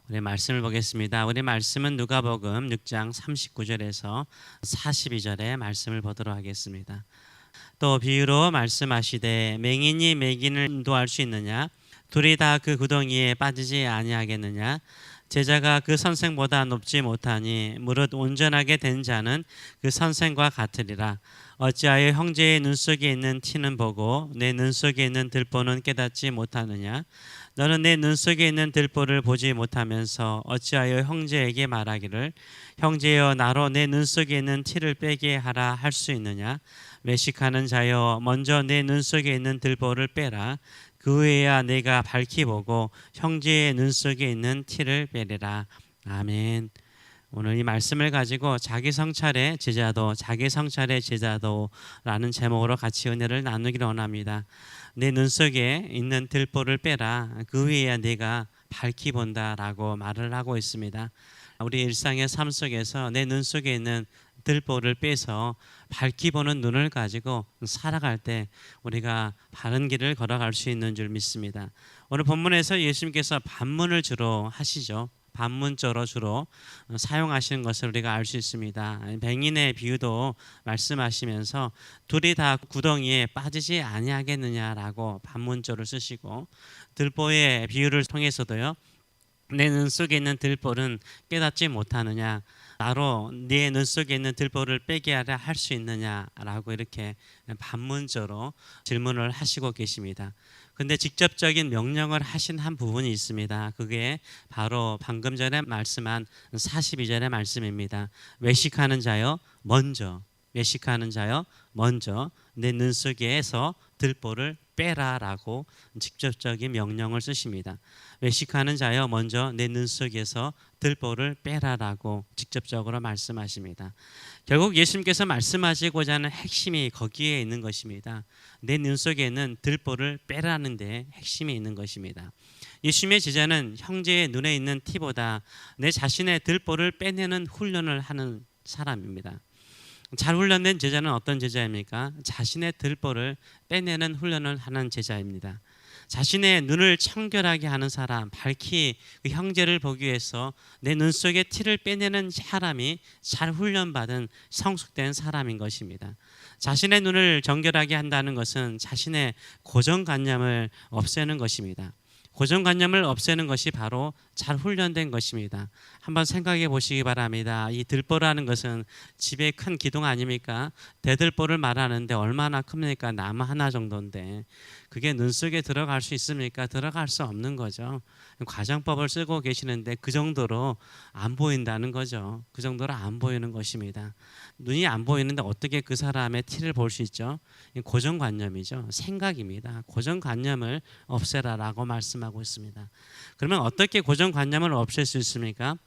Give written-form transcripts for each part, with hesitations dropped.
우리 말씀을 보겠습니다. 우리 말씀은 누가복음 6장 39절에서 42절의 말씀을 보도록 하겠습니다. 또 비유로 말씀하시되 맹인이 맹인을 인도할 수 있느냐? 둘이 다 그 구덩이에 빠지지 아니하겠느냐? 제자가 그 선생보다 높지 못하니 무릇 온전하게 된 자는 그 선생과 같으리라. 어찌하여 형제의 눈 속에 있는 티는 보고 내 눈 속에 있는 들보는 깨닫지 못하느냐? 너는 내 눈 속에 있는 들보를 보지 못하면서 어찌하여 형제에게 말하기를 형제여 나로 내 눈 속에 있는 티를 빼게 하라 할 수 있느냐? 외식하는 자여 먼저 내 눈 속에 있는 들보를 빼라. 그 후에야 내가 밝히 보고 형제의 눈 속에 있는 티를 빼리라. 아멘. 오늘 이 말씀을 가지고 자기 성찰의 제자도 자기 성찰의 제자도라는 제목으로 같이 은혜를 나누기를 원합니다. 내 눈 속에 있는 들보를 빼라. 그 후에야 내가 밝히 본다라고 말을 하고 있습니다. 우리 일상의 삶 속에서 내 눈 속에 있는 들보를 빼서 밝히 보는 눈을 가지고 살아갈 때 우리가 바른 길을 걸어갈 수 있는 줄 믿습니다. 오늘 본문에서 예수님께서 반문을 주로 하시죠. 반문조로 주로 사용하시는 것을 우리가 알 수 있습니다. 맹인의 비유도 말씀하시면서 둘이 다 구덩이에 빠지지 아니하겠느냐라고 반문조를 쓰시고, 들보의 비유를 통해서도요, 내 눈 속에 있는 들보는 깨닫지 못하느냐, 나로 네 눈 속에 있는 들보를 빼게 하라 할 수 있느냐라고 이렇게 반문조로 질문을 하시고 계십니다. 근데 직접적인 명령을 하신 한 부분이 있습니다. 그게 바로 방금 전에 말씀한 42절의 말씀입니다. 외식하는 자여 먼저, 외식하는 자여 먼저 내 눈 속에서 들보를 빼라라고 직접적인 명령을 쓰십니다. 외식하는 자여 먼저 내 눈 속에서 들보를 빼라라고 직접적으로 말씀하십니다. 결국 예수님께서 말씀하시고자 하는 핵심이 거기에 있는 것입니다. 내 눈 속에 있는 들보를 빼라는 데 핵심이 있는 것입니다. 예수님의 제자는 형제의 눈에 있는 티보다 내 자신의 들보를 빼내는 훈련을 하는 사람입니다. 잘 훈련된 제자는 어떤 제자입니까? 자신의 들보를 빼내는 훈련을 하는 제자입니다. 자신의 눈을 청결하게 하는 사람, 밝히 그 형제를 보기 위해서 내 눈 속에 티를 빼내는 사람이 잘 훈련받은 성숙된 사람인 것입니다. 자신의 눈을 정결하게 한다는 것은 자신의 고정관념을 없애는 것입니다. 고정관념을 없애는 것이 바로 잘 훈련된 것입니다. 한번 생각해 보시기 바랍니다. 이 들보라는 것은 집의 큰 기둥 아닙니까? 대들보를 말하는데 얼마나 큽니까? 나무 하나 정도인데 그게 눈 속에 들어갈 수 있습니까? 들어갈 수 없는 거죠. 과정법을 쓰고 계시는데 그 정도로 안 보인다는 거죠. 그 정도로 안 보이는 것입니다. 눈이 안 보이는데 어떻게 그 사람의 티를 볼 수 있죠? 고정관념이죠. 생각입니다. 고정관념을 없애라라고 말씀하고 있습니다. 그러면 어떻게 고정관념을 없앨 수 있습니까?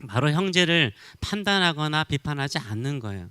바로 형제를 판단하거나 비판하지 않는 거예요.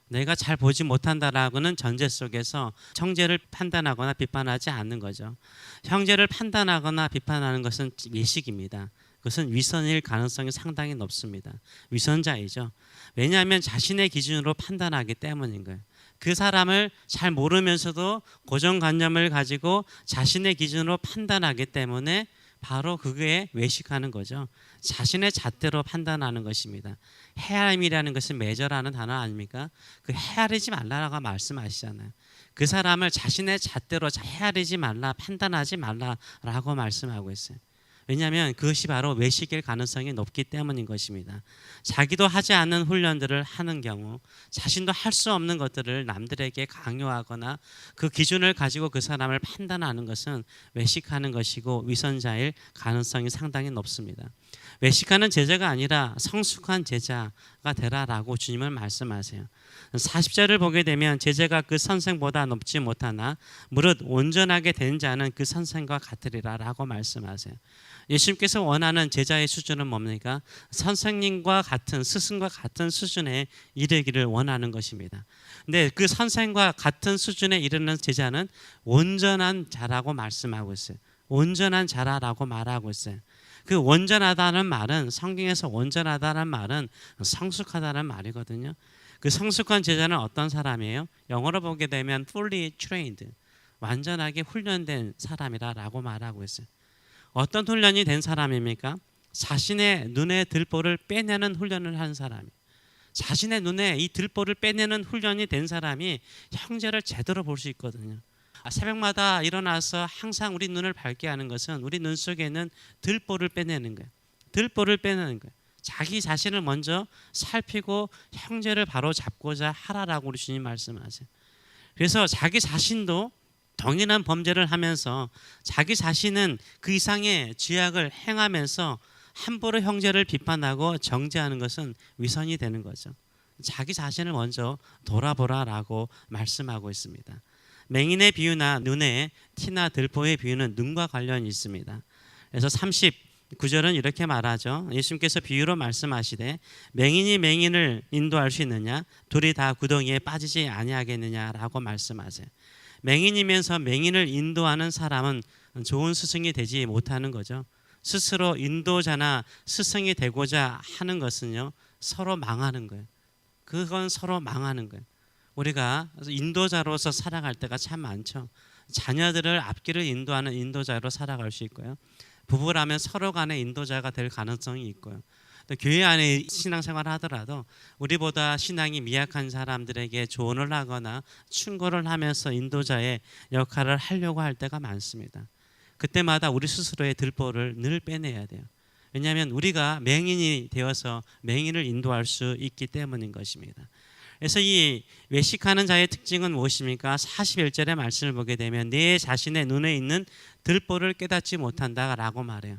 내가 잘 보지 못한다라고는 전제 속에서 형제를 판단하거나 비판하지 않는 거죠. 형제를 판단하거나 비판하는 것은 외식입니다. 그것은 위선일 가능성이 상당히 높습니다. 위선자이죠. 왜냐하면 자신의 기준으로 판단하기 때문인 거예요. 그 사람을 잘 모르면서도 고정관념을 가지고 자신의 기준으로 판단하기 때문에 바로 그게 외식하는 거죠. 자신의 잣대로 판단하는 것입니다. 헤아림이라는 것은 매저라는 단어 아닙니까? 그 헤아리지 말라라고 말씀하시잖아요. 그 사람을 자신의 잣대로 헤아리지 말라, 판단하지 말라라고 말씀하고 있어요. 왜냐하면 그것이 바로 외식일 가능성이 높기 때문인 것입니다. 자기도 하지 않는 훈련들을 하는 경우, 자신도 할 수 없는 것들을 남들에게 강요하거나 그 기준을 가지고 그 사람을 판단하는 것은 외식하는 것이고 위선자일 가능성이 상당히 높습니다. 외식하는 제자가 아니라 성숙한 제자가 되라라고 주님은 말씀하세요. 40절을 보게 되면 제자가 그 선생보다 높지 못하나 무릇 온전하게 된 자는 그 선생과 같으리라라고 말씀하세요. 예수님께서 원하는 제자의 수준은 뭡니까? 선생님과 같은, 스승과 같은 수준에 이르기를 원하는 것입니다. 근데 그 선생과 같은 수준에 이르는 제자는 온전한 자라고 말씀하고 있어요. 온전한 자라라고 말하고 있어요. 그 온전하다는 말은, 성경에서 온전하다는 말은 성숙하다는 말이거든요. 그 성숙한 제자는 어떤 사람이에요? 영어로 보게 되면 fully trained, 완전하게 훈련된 사람이라고 말하고 있어요. 어떤 훈련이 된 사람입니까? 자신의 눈에 들보를 빼내는 훈련을 한 사람이, 자신의 눈에 이 들보를 빼내는 훈련이 된 사람이 형제를 제대로 볼 수 있거든요. 새벽마다 일어나서 항상 우리 눈을 밝게 하는 것은 우리 눈 속에 있는 들보를 빼내는 거예요. 들보를 빼내는 거예요. 자기 자신을 먼저 살피고 형제를 바로 잡고자 하라라고 우리 주님 말씀하세요. 그래서 자기 자신도 동일한 범죄를 하면서 자기 자신은 그 이상의 죄악을 행하면서 함부로 형제를 비판하고 정죄하는 것은 위선이 되는 거죠. 자기 자신을 먼저 돌아보라라고 말씀하고 있습니다. 맹인의 비유나 눈의 티나 들보의 비유는 눈과 관련이 있습니다. 그래서 39절은 이렇게 말하죠. 예수님께서 비유로 말씀하시되 맹인이 맹인을 인도할 수 있느냐? 둘이 다 구덩이에 빠지지 아니하겠느냐라고 말씀하세요. 맹인이면서 맹인을 인도하는 사람은 좋은 스승이 되지 못하는 거죠. 스스로 인도자나 스승이 되고자 하는 것은요, 서로 망하는 거예요. 그건 서로 망하는 거예요. 우리가 인도자로서 살아갈 때가 참 많죠. 자녀들을 앞길을 인도하는 인도자로 살아갈 수 있고요. 부부라면 서로 간의 인도자가 될 가능성이 있고요. 또 교회 안에 신앙생활을 하더라도 우리보다 신앙이 미약한 사람들에게 조언을 하거나 충고를 하면서 인도자의 역할을 하려고 할 때가 많습니다. 그때마다 우리 스스로의 들보를 늘 빼내야 돼요. 왜냐하면 우리가 맹인이 되어서 맹인을 인도할 수 있기 때문인 것입니다. 그래서 이 외식하는 자의 특징은 무엇입니까? 41절의 말씀을 보게 되면 내 자신의 눈에 있는 들보를 깨닫지 못한다라고 말해요.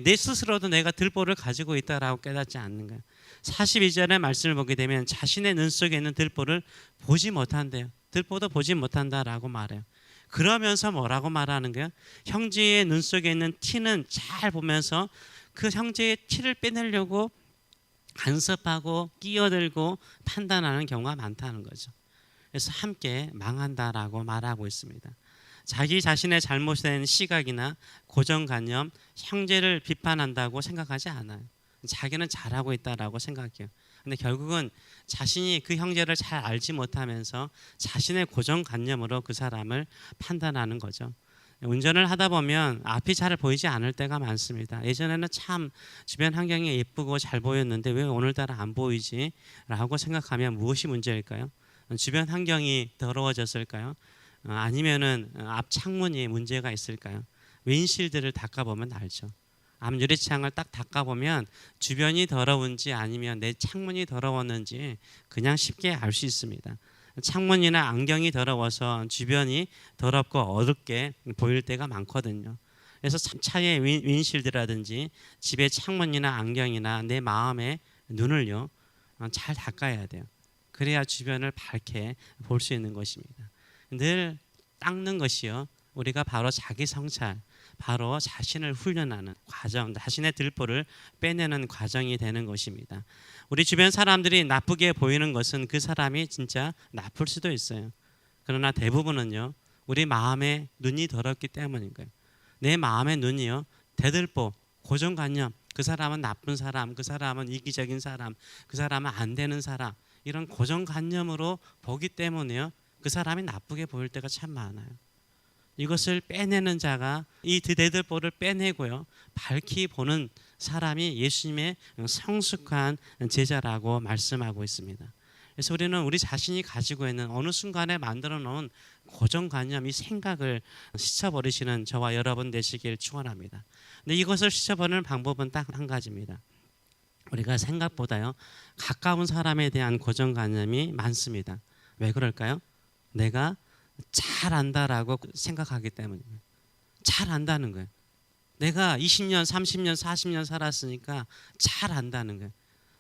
내 스스로도 내가 들보를 가지고 있다라고 깨닫지 않는 거예요. 42절의 말씀을 보게 되면 자신의 눈 속에 있는 들보를 보지 못한대요. 들보도 보지 못한다라고 말해요. 그러면서 뭐라고 말하는 거예요? 형제의 눈 속에 있는 티는 잘 보면서 그 형제의 티를 빼내려고 간섭하고 끼어들고 판단하는 경우가 많다는 거죠. 그래서 함께 망한다라고 말하고 있습니다. 자기 자신의 잘못된 시각이나 고정관념, 형제를 비판한다고 생각하지 않아요. 자기는 잘하고 있다라고 생각해요. 근데 결국은 자신이 그 형제를 잘 알지 못하면서 자신의 고정관념으로 그 사람을 판단하는 거죠. 운전을 하다 보면 앞이 잘 보이지 않을 때가 많습니다. 예전에는 참 주변 환경이 예쁘고 잘 보였는데 왜 오늘따라 안 보이지? 라고 생각하면 무엇이 문제일까요? 주변 환경이 더러워졌을까요? 아니면은 앞 창문이 문제가 있을까요? 윈실드를 닦아보면 알죠. 앞 유리창을 딱 닦아보면 주변이 더러운지 아니면 내 창문이 더러웠는지 그냥 쉽게 알 수 있습니다. 창문이나 안경이 더러워서 주변이 더럽고 어둡게 보일 때가 많거든요. 그래서 차의 윈실드라든지 집의 창문이나 안경이나 내 마음의 눈을요, 잘 닦아야 돼요. 그래야 주변을 밝게 볼 수 있는 것입니다. 늘 닦는 것이요, 우리가 바로 자기 성찰, 바로 자신을 훈련하는 과정, 자신의 들보를 빼내는 과정이 되는 것입니다. 우리 주변 사람들이 나쁘게 보이는 것은 그 사람이 진짜 나쁠 수도 있어요. 그러나 대부분은요, 우리 마음의 눈이 더럽기 때문인 거예요. 내 마음의 눈이요, 대들보, 고정관념, 그 사람은 나쁜 사람, 그 사람은 이기적인 사람, 그 사람은 안 되는 사람, 이런 고정관념으로 보기 때문에요, 그 사람이 나쁘게 보일 때가 참 많아요. 이것을 빼내는 자가 이 대들보를 빼내고요, 밝히 보는 사람이 예수님의 성숙한 제자라고 말씀하고 있습니다. 그래서 우리는 우리 자신이 가지고 있는 어느 순간에 만들어 놓은 고정관념, 이 생각을 씻어버리시는 저와 여러분 되시길 축원합니다. 근데 이것을 씻어버리는 방법은 딱 한 가지입니다. 우리가 생각보다요, 가까운 사람에 대한 고정관념이 많습니다. 왜 그럴까요? 내가 잘 안다라고 생각하기 때문이에요. 잘 안다는 거예요. 내가 20년, 30년, 40년 살았으니까 잘 안다는 거예요.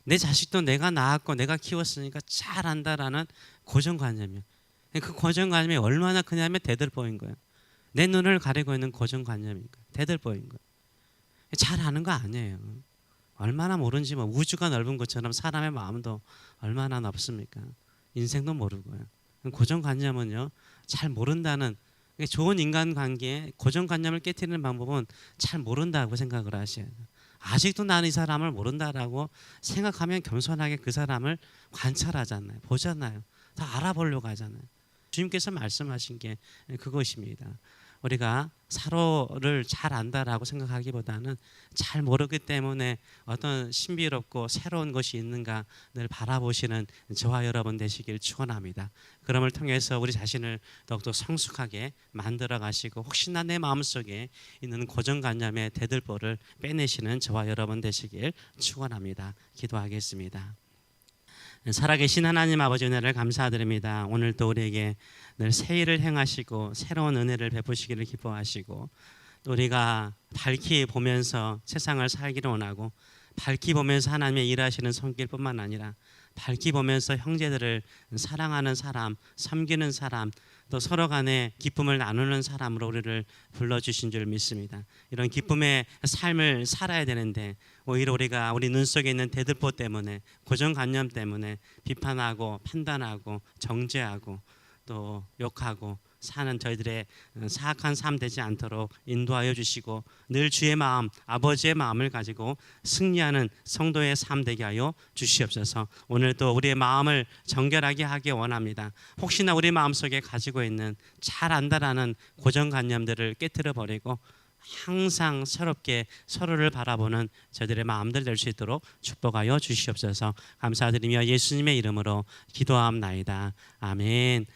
내 자식도 내가 낳았고 내가 키웠으니까 잘 안다라는 고정관념이에요. 그 고정관념이 얼마나 크냐면 대들보인 거예요. 내 눈을 가리고 있는 고정관념인 거예요. 대들보인 거예요. 잘 아는 거 아니에요. 얼마나 모르는지, 뭐 우주가 넓은 것처럼 사람의 마음도 얼마나 넓습니까? 인생도 모르고요. 고정관념은요, 잘 모른다는, 좋은 인간관계에 고정관념을 깨트리는 방법은 잘 모른다고 생각을 하셔야 돼요. 아직도 나는 이 사람을 모른다라고 생각하면 겸손하게 그 사람을 관찰하잖아요. 보잖아요. 다 알아보려고 하잖아요. 주님께서 말씀하신 게 그것입니다. 우리가 서로를 잘 안다라고 생각하기보다는 잘 모르기 때문에 어떤 신비롭고 새로운 것이 있는가 늘 바라보시는 저와 여러분 되시길 축원합니다. 그럼을 통해서 우리 자신을 더욱더 성숙하게 만들어 가시고 혹시나 내 마음속에 있는 고정관념의 대들보를 빼내시는 저와 여러분 되시길 축원합니다. 기도하겠습니다. 살아계신 하나님 아버지 은혜를 감사드립니다. 오늘도 우리에게 늘 새 일을 행하시고 새로운 은혜를 베푸시기를 기뻐하시고 또 우리가 밝히 보면서 세상을 살기를 원하고 밝히 보면서 하나님의 일하시는 손길뿐만 아니라 밝히 보면서 형제들을 사랑하는 사람, 섬기는 사람, 또 서로 간에 기쁨을 나누는 사람으로 우리를 불러주신 줄 믿습니다. 이런 기쁨의 삶을 살아야 되는데 오히려 우리가 우리 눈 속에 있는 대들보 때문에 고정관념 때문에 비판하고 판단하고 정죄하고 또 욕하고 사는 저희들의 사악한 삶 되지 않도록 인도하여 주시고 늘 주의 마음, 아버지의 마음을 가지고 승리하는 성도의 삶 되게 하여 주시옵소서. 오늘도 우리의 마음을 정결하게 하기 원합니다. 혹시나 우리 마음속에 가지고 있는 잘 안다라는 고정관념들을 깨트려 버리고 항상 새롭게 서로를 바라보는 저들의 마음들 될 수 있도록 축복하여 주시옵소서. 감사드리며 예수님의 이름으로 기도함나이다. 아멘.